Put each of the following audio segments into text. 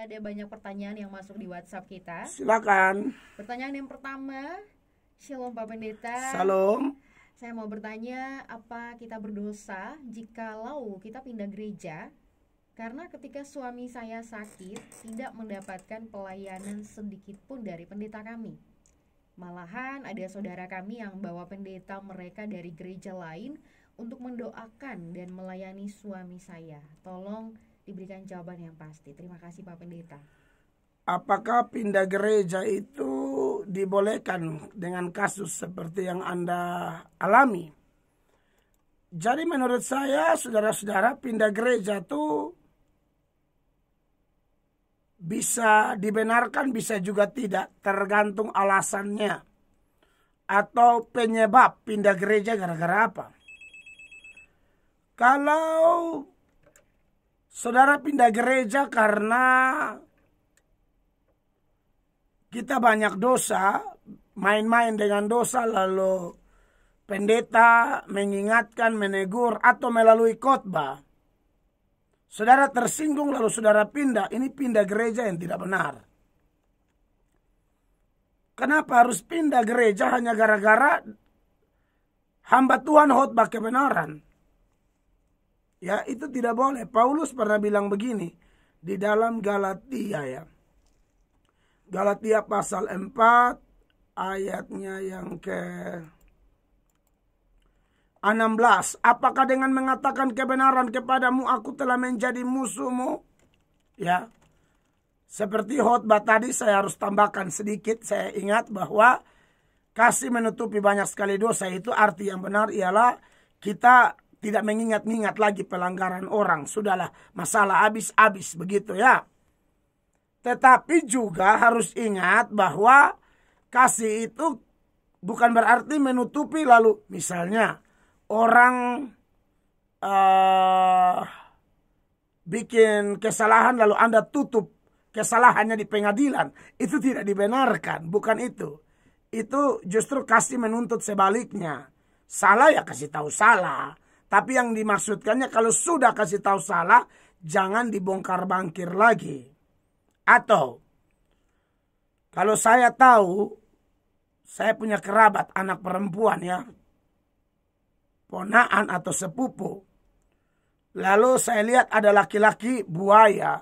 ada banyak pertanyaan yang masuk di WhatsApp kita. Silakan. Pertanyaan yang pertama, Shalom Pak Pendeta. Salam. Saya mau bertanya, apa kita berdosa jikalau kita pindah gereja? Karena ketika suami saya sakit, tidak mendapatkan pelayanan sedikit pun dari pendeta kami. Malahan ada saudara kami yang bawa pendeta mereka dari gereja lain untuk mendoakan dan melayani suami saya. Tolong diberikan jawaban yang pasti. Terima kasih Pak Pendeta. Apakah pindah gereja itu dibolehkan dengan kasus seperti yang Anda alami? Jadi menurut saya, saudara-saudara, pindah gereja itu bisa dibenarkan, bisa juga tidak, tergantung alasannya atau penyebab pindah gereja gara-gara apa. Kalau saudara pindah gereja karena kita banyak dosa, main-main dengan dosa, lalu pendeta mengingatkan, menegur, atau melalui khotbah, saudara tersinggung lalu saudara pindah, ini pindah gereja yang tidak benar. Kenapa harus pindah gereja hanya gara-gara hamba Tuhan khotbah kebenaran? Ya, itu tidak boleh. Paulus pernah bilang begini di dalam Galatia, ya. Galatia pasal 4 ayatnya yang ke 16. Apakah dengan mengatakan kebenaran kepadamu aku telah menjadi musuhmu? Ya. Seperti khotbah tadi saya harus tambahkan sedikit. Saya ingat bahwa kasih menutupi banyak sekali dosa, itu arti yang benar ialah kita tidak mengingat-ingat lagi pelanggaran orang. Sudahlah, masalah habis-habis begitu ya. Tetapi juga harus ingat bahwa kasih itu bukan berarti menutupi lalu misalnya orang bikin kesalahan lalu Anda tutup kesalahannya di pengadilan. Itu tidak dibenarkan, bukan itu. Itu justru kasih menuntut sebaliknya. Salah ya kasih tahu salah. Tapi yang dimaksudkannya kalau sudah kasih tahu salah, jangan dibongkar bangkir lagi. Atau kalau saya tahu saya punya kerabat anak perempuan ya, ponaan atau sepupu, lalu saya lihat ada laki-laki buaya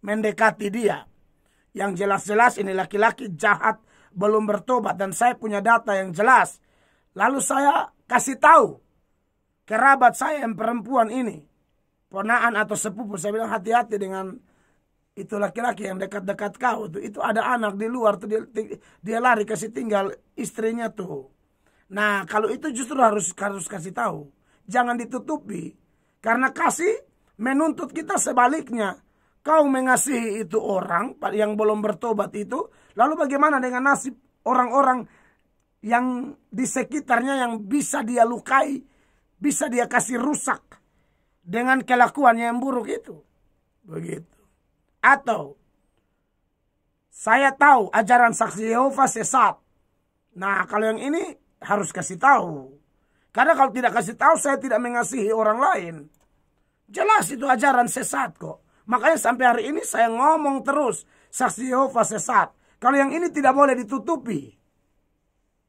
mendekati dia, yang jelas-jelas ini laki-laki jahat belum bertobat, dan saya punya data yang jelas, lalu saya kasih tahu kerabat saya yang perempuan ini, ponaan atau sepupu, saya bilang hati-hati dengan itu laki-laki yang dekat-dekat kau tuh, itu ada anak di luar tuh, dia lari kasih tinggal istrinya tuh. Nah, kalau itu justru harus kasih tahu, jangan ditutupi, karena kasih menuntut kita sebaliknya. Kau mengasihi itu orang yang belum bertobat itu, lalu bagaimana dengan nasib orang-orang yang di sekitarnya yang bisa dia lukai, bisa dia kasih rusak dengan kelakuannya yang buruk itu. Begitu. Atau saya tahu ajaran saksi Yehova sesat. Nah, kalau yang ini harus kasih tahu. Karena kalau tidak kasih tahu, saya tidak mengasihi orang lain. Jelas itu ajaran sesat kok. Makanya sampai hari ini saya ngomong terus, saksi Yehova sesat. Kalau yang ini tidak boleh ditutupi.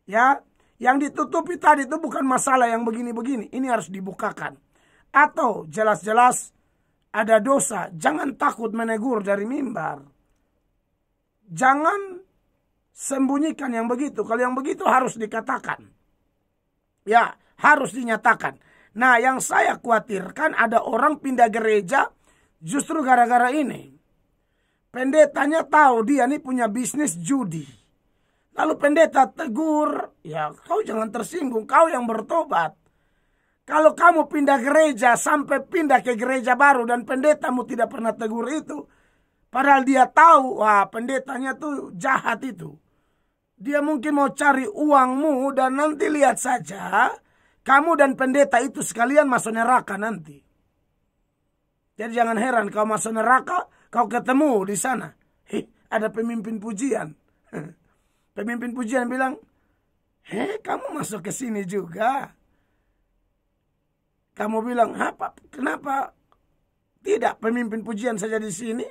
Ya, yang ditutupi tadi itu bukan masalah yang begini-begini. Ini harus dibukakan. Atau jelas-jelas ada dosa, jangan takut menegur dari mimbar. Jangan sembunyikan yang begitu. Kalau yang begitu harus dikatakan. Ya, harus dinyatakan. Nah, yang saya khawatirkan ada orang pindah gereja justru gara-gara ini. Pendetanya tahu dia nih punya bisnis judi. Lalu pendeta tegur, ya kau jangan tersinggung, kau yang bertobat. Kalau kamu pindah gereja sampai pindah ke gereja baru dan pendetamu tidak pernah tegur itu, padahal dia tahu, wah pendetanya tuh jahat itu. Dia mungkin mau cari uangmu dan nanti lihat saja, kamu dan pendeta itu sekalian masuk neraka nanti. Jadi jangan heran kau masuk neraka, kau ketemu di sana. Ada pemimpin pujian. Pemimpin pujian bilang, kamu masuk ke sini juga. Kamu bilang, apa? Kenapa tidak pemimpin pujian saja di sini?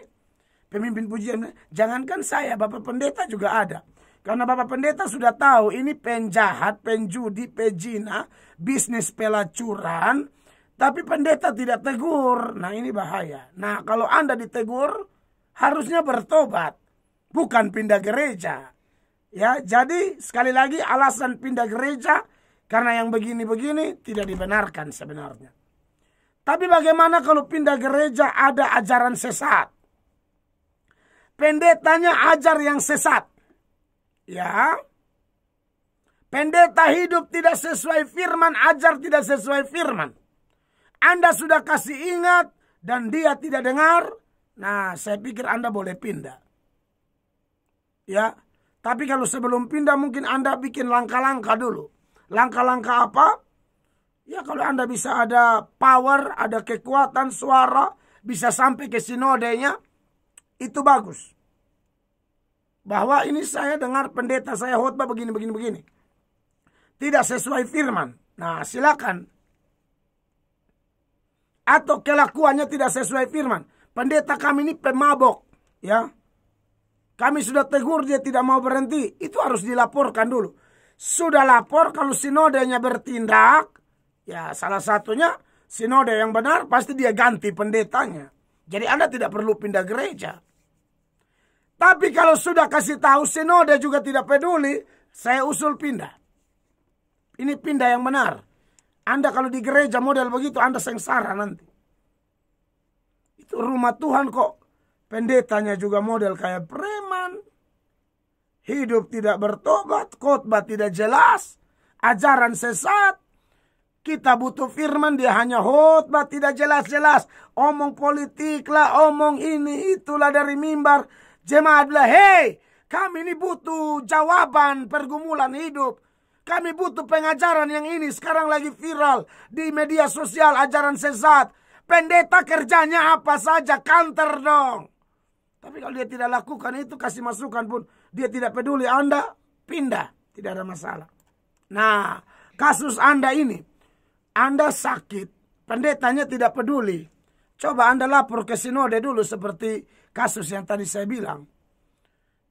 pemimpin pujian. Jangankan saya, Bapak Pendeta juga ada. Karena Bapak Pendeta sudah tahu ini penjahat, penjudi, pejina, bisnis pelacuran. Tapi pendeta tidak tegur. Nah ini bahaya. Nah kalau Anda ditegur, harusnya bertobat. Bukan pindah gereja. Ya, jadi sekali lagi alasan pindah gereja karena yang begini-begini tidak dibenarkan sebenarnya. Tapi bagaimana kalau pindah gereja ada ajaran sesat? Pendetanya ajar yang sesat. Ya, pendeta hidup tidak sesuai firman, ajar tidak sesuai firman. Anda sudah kasih ingat dan dia tidak dengar. Nah, saya pikir Anda boleh pindah. Ya, tapi kalau sebelum pindah mungkin Anda bikin langkah-langkah dulu. Langkah-langkah apa? Ya, kalau Anda bisa ada power, ada kekuatan suara, bisa sampai ke sinodenya, itu bagus. Bahwa ini saya dengar pendeta saya khotbah begini. Tidak sesuai firman. Nah, silakan. Atau kelakuannya tidak sesuai firman. Pendeta kami ini pemabok. Ya. Kami sudah tegur dia tidak mau berhenti. Itu harus dilaporkan dulu. Sudah lapor kalau sinodenya bertindak. Ya salah satunya sinode yang benar pasti dia ganti pendetanya. Jadi Anda tidak perlu pindah gereja. Tapi kalau sudah kasih tahu sinode juga tidak peduli, saya usul pindah. Ini pindah yang benar. Anda kalau di gereja model begitu, Anda sengsara nanti. Itu rumah Tuhan kok. Pendetanya juga model kayak preman. Hidup tidak bertobat, khotbah tidak jelas, ajaran sesat. Kita butuh firman, dia hanya khotbah tidak jelas-jelas. Omong politik lah, omong ini, itulah dari mimbar. Jemaat bilang, hei, kami ini butuh jawaban pergumulan hidup. Kami butuh pengajaran yang ini. Sekarang lagi viral di media sosial, ajaran sesat. Pendeta kerjanya apa saja, counter dong. Tapi kalau dia tidak lakukan itu, kasih masukan pun, dia tidak peduli, Anda pindah. Tidak ada masalah. Nah, kasus Anda ini, Anda sakit, pendetanya tidak peduli. Coba Anda lapor ke sinode dulu seperti kasus yang tadi saya bilang.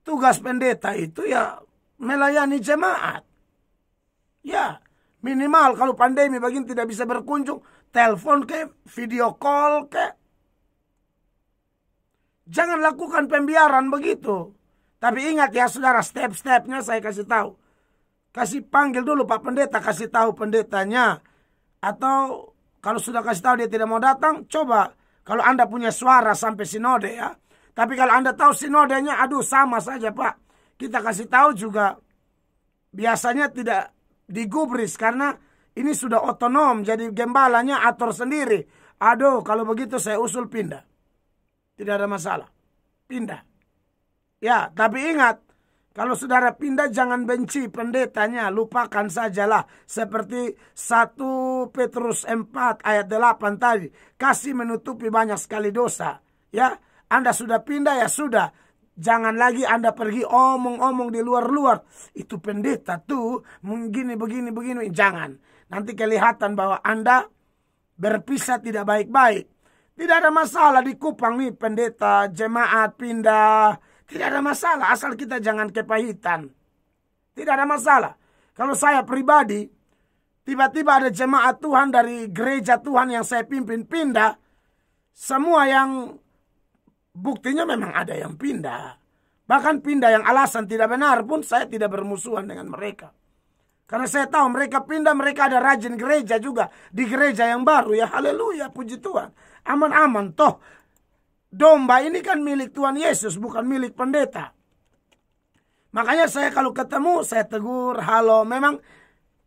Tugas pendeta itu ya melayani jemaat. Ya, minimal kalau pandemi begini tidak bisa berkunjung, telepon ke, video call ke. Jangan lakukan pembiaran begitu. Tapi ingat ya saudara, step-stepnya saya kasih tahu. Kasih panggil dulu Pak Pendeta, kasih tahu pendetanya. Atau kalau sudah kasih tahu dia tidak mau datang, coba. Kalau Anda punya suara sampai sinode ya. Tapi kalau Anda tahu sinodenya, aduh sama saja Pak. Kita kasih tahu juga. Biasanya tidak digubris karena ini sudah otonom. Jadi gembalanya atur sendiri. Aduh kalau begitu saya usul pindah. Tidak ada masalah. Pindah. Ya tapi ingat. Kalau saudara pindah jangan benci pendetanya. Lupakan sajalah. Seperti 1 Petrus 4 ayat 8 tadi. Kasih menutupi banyak sekali dosa. Ya, Anda sudah pindah ya sudah. Jangan lagi Anda pergi omong-omong di luar-luar. Itu pendeta tuh. Begini. Jangan. Nanti kelihatan bahwa Anda berpisah tidak baik-baik. Tidak ada masalah di Kupang nih pendeta, jemaat pindah. Tidak ada masalah, asal kita jangan kepahitan. Tidak ada masalah. Kalau saya pribadi, tiba-tiba ada jemaat Tuhan dari gereja Tuhan yang saya pimpin pindah. Semua yang buktinya memang ada yang pindah. Bahkan pindah yang alasan tidak benar pun saya tidak bermusuhan dengan mereka. Karena saya tahu mereka pindah, mereka ada rajin gereja juga. Di gereja yang baru ya, haleluya, puji Tuhan. Aman-aman, toh. Domba ini kan milik Tuhan Yesus, bukan milik pendeta. Makanya saya kalau ketemu, saya tegur, halo. Memang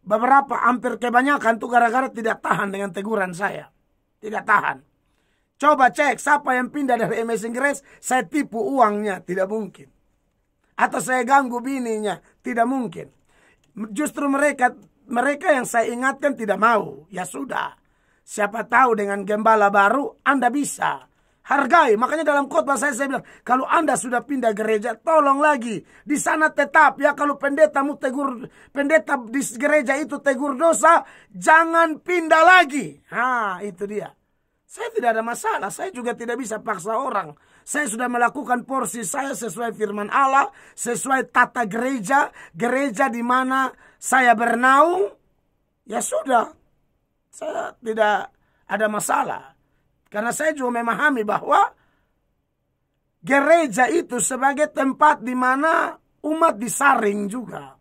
beberapa, hampir kebanyakan tuh gara-gara tidak tahan dengan teguran saya. Tidak tahan. Coba cek, siapa yang pindah dari Amazing Grace, saya tipu uangnya, tidak mungkin. Atau saya ganggu bininya, tidak mungkin. Justru mereka yang saya ingatkan tidak mau. Ya sudah. Siapa tahu dengan gembala baru, Anda bisa. Hargai, makanya dalam khotbah saya bilang, kalau Anda sudah pindah gereja, tolong lagi. Di sana tetap ya, kalau pendeta di gereja itu tegur dosa, jangan pindah lagi. Itu dia. Saya tidak ada masalah, saya juga tidak bisa paksa orang. Saya sudah melakukan porsi saya sesuai firman Allah, sesuai tata gereja, gereja di mana saya bernaung. Ya sudah, saya tidak ada masalah. Karena saya juga memahami bahwa gereja itu sebagai tempat di mana umat disaring juga.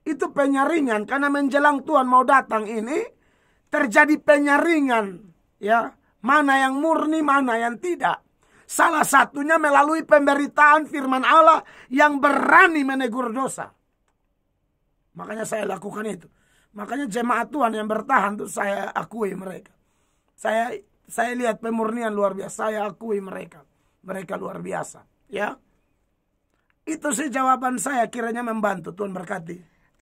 Itu penyaringan, karena menjelang Tuhan mau datang ini terjadi penyaringan, ya, mana yang murni, mana yang tidak. Salah satunya melalui pemberitaan firman Allah yang berani menegur dosa. Makanya saya lakukan itu. Makanya jemaat Tuhan yang bertahan itu saya akui mereka. Saya lihat pemurnian luar biasa, saya akui mereka. Mereka luar biasa, ya. Itu sih jawaban saya, kiranya membantu. Tuhan berkati.